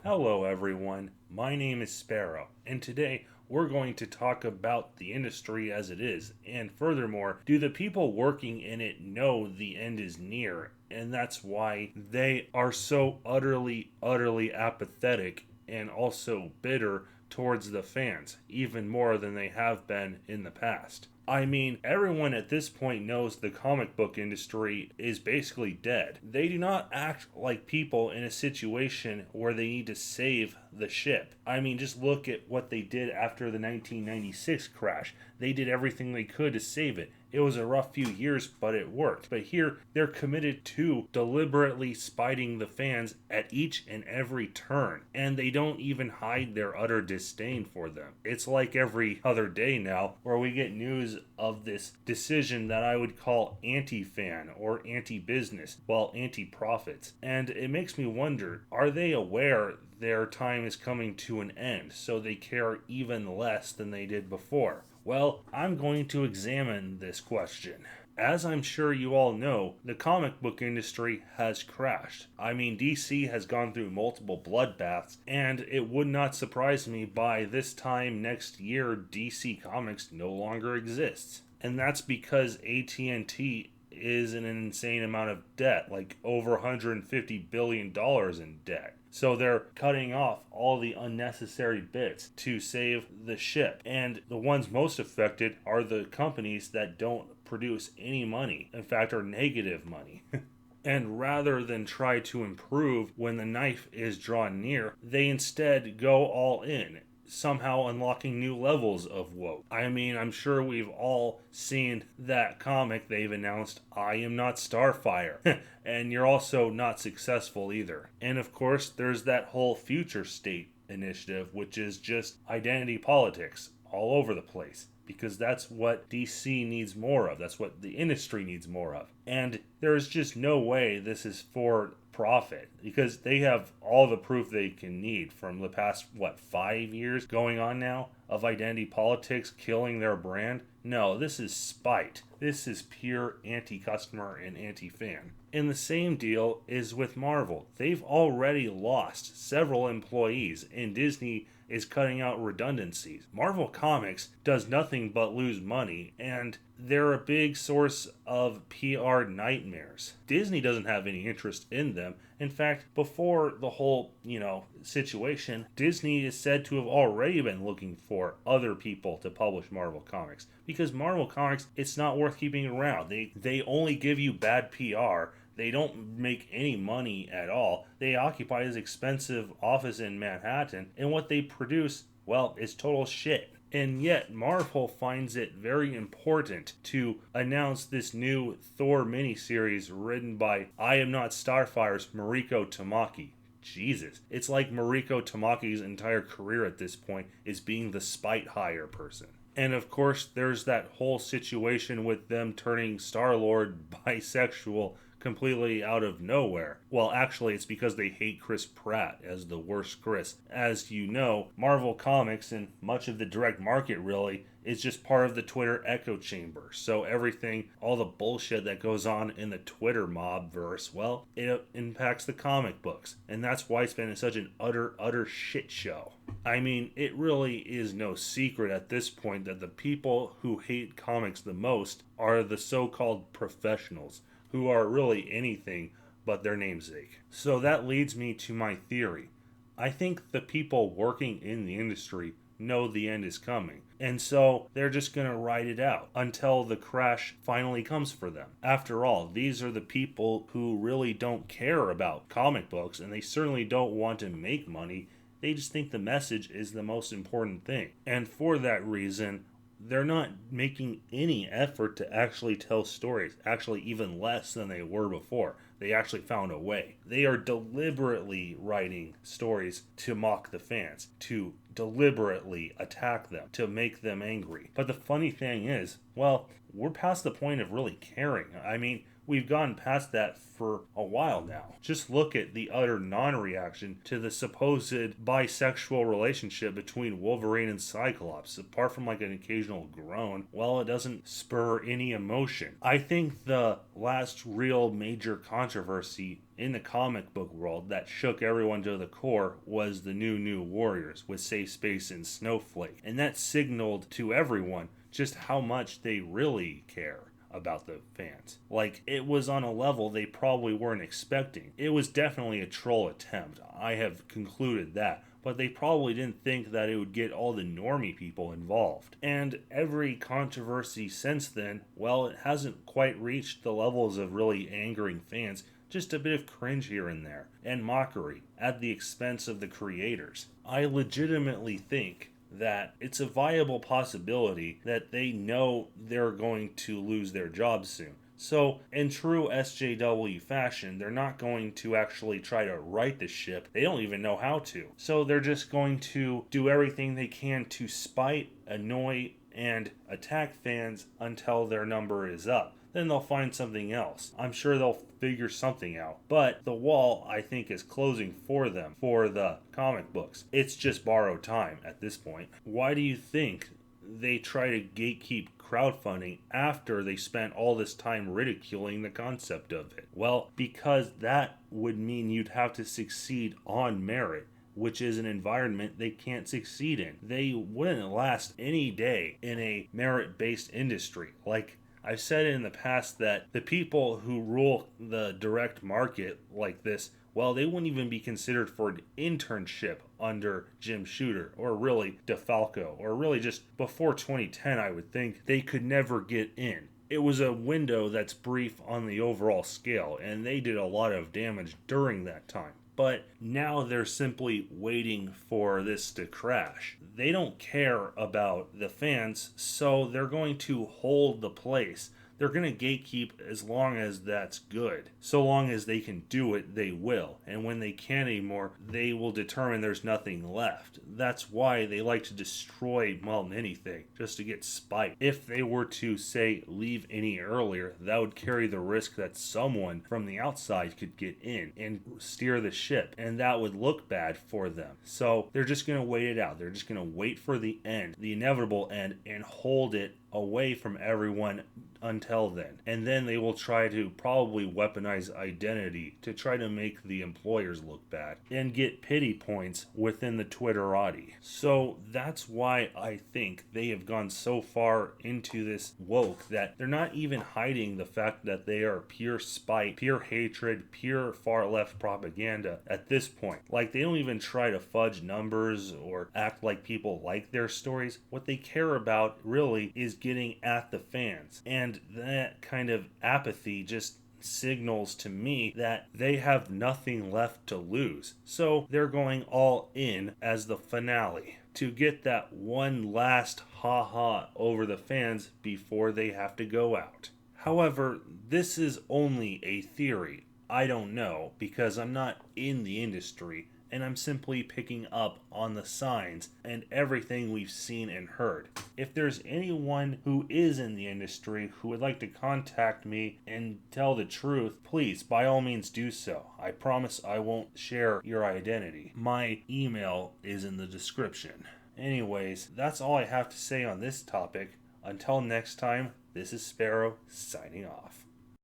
Hello, everyone. My name is Sparrow, and today we're going to talk about the industry as it is. And furthermore, do the people working in it know the end is near? And that's why they are so utterly apathetic and also bitter towards the fans, even more than they have been in the past. I mean, everyone at this point knows the comic book industry is basically dead. They do not act like people in a situation where they need to save the ship. I mean, just look at what they did after the 1996 crash. They did everything they could to save it. It was a rough few years, but it worked. But here, they're committed to deliberately spiting the fans at each and every turn, and they don't even hide their utter disdain for them. It's like every other day now where we get news of this decision that I would call anti-fan or anti-business, well, anti-profits. And it makes me wonder, are they aware their time is coming to an end, so they care even less than they did before? Well, I'm going to examine this question. As I'm sure you all know, the comic book industry has crashed. I mean, DC has gone through multiple bloodbaths, and it would not surprise me by this time next year DC Comics no longer exists. And that's because AT&T is in an insane amount of debt, like over $150 billion in debt. So they're cutting off all the unnecessary bits to save the ship. And the ones most affected are the companies that don't produce any money, in fact, are negative money. And rather than try to improve when the knife is drawn near, they instead go all in, somehow unlocking new levels of woke. I mean, I'm sure we've all seen that comic they've announced, I am not Starfire. And you're also not successful either. And of course, there's that whole future state initiative, which is just identity politics all over the place. Because that's what DC needs more of. That's what the industry needs more of. And there's just no way this is for profit because they have all the proof they can need from the past, 5 years going on now of identity politics killing their brand. No, this is spite. This is pure anti-customer and anti-fan. And the same deal is with Marvel. They've already lost several employees, and Disney is cutting out redundancies. Marvel Comics does nothing but lose money, and they're a big source of PR nightmares. Disney doesn't have any interest in them. In fact, before the whole, situation, Disney is said to have already been looking for other people to publish Marvel Comics. Because Marvel Comics, it's not worth keeping around. They only give you bad PR. They don't make any money at all. They occupy this expensive office in Manhattan, and what they produce, well, is total shit. And yet, Marvel finds it very important to announce this new Thor miniseries written by I Am Not Starfire's Mariko Tamaki. Jesus. It's like Mariko Tamaki's entire career at this point is being the spite hire person. And of course, there's that whole situation with them turning Star-Lord bisexual completely out of nowhere. Well, actually, it's because they hate Chris Pratt as the worst Chris. As you know, Marvel Comics and much of the direct market really is just part of the Twitter echo chamber. So everything, all the bullshit that goes on in the Twitter mob verse, well, it impacts the comic books. And that's why it's been such an utter shit show. I mean, it really is no secret at this point that the people who hate comics the most are the so-called professionals, who are really anything but their namesake. So that leads me to my theory. I think the people working in the industry know the end is coming. And so they're just going to ride it out until the crash finally comes for them. After all, these are the people who really don't care about comic books, and they certainly don't want to make money. They just think the message is the most important thing. And for that reason, they're not making any effort to actually tell stories, actually even less than they were before. They actually found a way. They are deliberately writing stories to mock the fans, to deliberately attack them, to make them angry. But the funny thing is, well, we're past the point of really caring. I mean, we've gone past that for a while now. Just look at the utter non-reaction to the supposed bisexual relationship between Wolverine and Cyclops. Apart from like an occasional groan, well, it doesn't spur any emotion. I think the last real major controversy in the comic book world that shook everyone to the core was the New Warriors with Safe Space and Snowflake. And that signaled to everyone just how much they really care about the fans. Like, it was on a level they probably weren't expecting. It was definitely a troll attempt. I have concluded that. But they probably didn't think that it would get all the normie people involved. And every controversy since then, well, it hasn't quite reached the levels of really angering fans. Just a bit of cringe here and there, and mockery at the expense of the creators. I legitimately think that it's a viable possibility that they know they're going to lose their jobs soon. So, in true SJW fashion, they're not going to actually try to right the ship. They don't even know how to. So, they're just going to do everything they can to spite, annoy, and attack fans until their number is up. Then they'll find something else. I'm sure they'll figure something out. But the wall, I think, is closing for them for the comic books. It's just borrowed time at this point. Why do you think they try to gatekeep crowdfunding after they spent all this time ridiculing the concept of it? Well, because that would mean you'd have to succeed on merit, which is an environment they can't succeed in. They wouldn't last any day in a merit-based industry. Like I've said in the past, that the people who rule the direct market like this, well, they wouldn't even be considered for an internship under Jim Shooter, or really DeFalco, or really just before 2010, I would think they could never get in. It was a window that's brief on the overall scale, and they did a lot of damage during that time. But now they're simply waiting for this to crash. They don't care about the fans, so they're going to hold the place. They're going to gatekeep as long as that's good. So long as they can do it, they will. And when they can't anymore, they will determine there's nothing left. That's why they like to destroy, well, anything, just to get spite. If they were to, say, leave any earlier, that would carry the risk that someone from the outside could get in and steer the ship. And that would look bad for them. So they're just going to wait it out. They're just going to wait for the end, the inevitable end, and hold it away from everyone until then. And then they will try to probably weaponize identity to try to make the employers look bad and get pity points within the Twitterati. So that's why I think they have gone so far into this woke that they're not even hiding the fact that they are pure spite, pure hatred, pure far left propaganda at this point. Like, they don't even try to fudge numbers or act like people like their stories. What they care about really is getting at the fans. And that kind of apathy just signals to me that they have nothing left to lose. So they're going all in as the finale to get that one last ha-ha over the fans before they have to go out. However, this is only a theory. I don't know, because I'm not in the industry, and I'm simply picking up on the signs and everything we've seen and heard. If there's anyone who is in the industry who would like to contact me and tell the truth, please, by all means do so. I promise I won't share your identity. My email is in the description. Anyways, that's all I have to say on this topic. Until next time, this is Sparrow, signing off.